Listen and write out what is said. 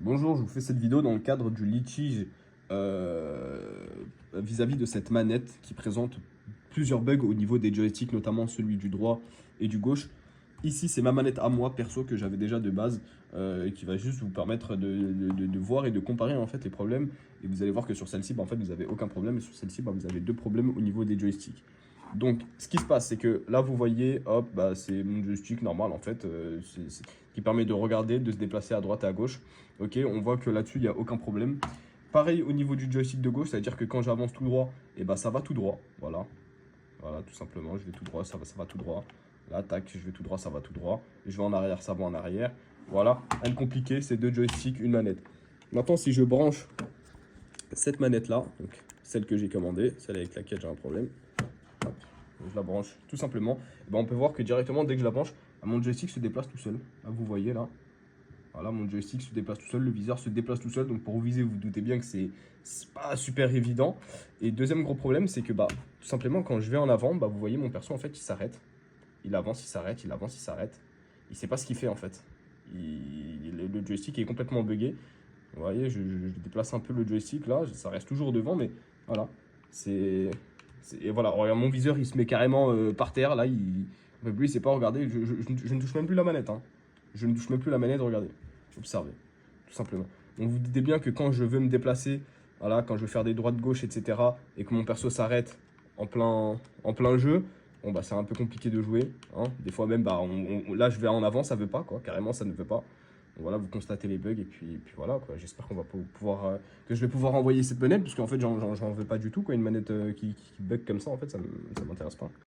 Bonjour, je vous fais cette vidéo dans le cadre du litige vis-à-vis de cette manette qui présente plusieurs bugs au niveau des joysticks, notamment celui du droit et du gauche. Ici, c'est ma manette à moi, perso, que j'avais déjà de base et qui va juste vous permettre de voir et de comparer en fait les problèmes. Et vous allez voir que sur celle-ci, en fait, vous n'avez aucun problème et sur celle-ci, vous avez deux problèmes au niveau des joysticks. Donc, ce qui se passe, c'est que là, vous voyez, hop, c'est mon joystick normal, en fait, qui permet de regarder, de se déplacer à droite et à gauche. Ok, on voit que là-dessus, il n'y a aucun problème. Pareil au niveau du joystick de gauche, c'est-à-dire que quand j'avance tout droit, et ça va tout droit. Voilà, voilà, tout simplement, je vais tout droit, ça va tout droit. Là, tac, je vais tout droit, ça va tout droit. Et je vais en arrière, ça va en arrière. Voilà, rien de compliqué, c'est deux joysticks, une manette. Maintenant, si je branche cette manette-là, donc celle que j'ai commandée, celle avec laquelle j'ai un problème, hop, je la branche tout simplement, on peut voir que directement, dès que je la branche, mon joystick se déplace tout seul. Là, vous voyez là. Voilà, mon joystick se déplace tout seul, le viseur se déplace tout seul. Donc pour vous viser, vous vous doutez bien que c'est pas super évident. Et deuxième gros problème, c'est que tout simplement quand je vais en avant, vous voyez mon perso en fait il s'arrête. Il avance, il s'arrête, il avance, il s'arrête. Il sait pas ce qu'il fait en fait. Le joystick est complètement buggé. Vous voyez, je déplace un peu le joystick là, ça reste toujours devant, mais voilà. Et voilà, regarde, mon viseur il se met carrément par terre là, lui il sait pas regarder, je ne touche même plus la manette. Hein. Je ne touche même plus la manette, regardez. Observez, tout simplement. Donc vous dites bien que quand je veux me déplacer, voilà, quand je veux faire des droites-gauche, etc., et que mon perso s'arrête en plein jeu, c'est un peu compliqué de jouer. Hein. Des fois même, là je vais en avant, ça veut pas, quoi. Carrément, ça ne veut pas. Donc voilà, vous constatez les bugs, et puis voilà, quoi. J'espère qu'on va pouvoir, que je vais pouvoir envoyer cette manette, parce qu'en fait, j'en veux pas du tout, quoi. Une manette qui bug comme ça, en fait, ça m'intéresse pas.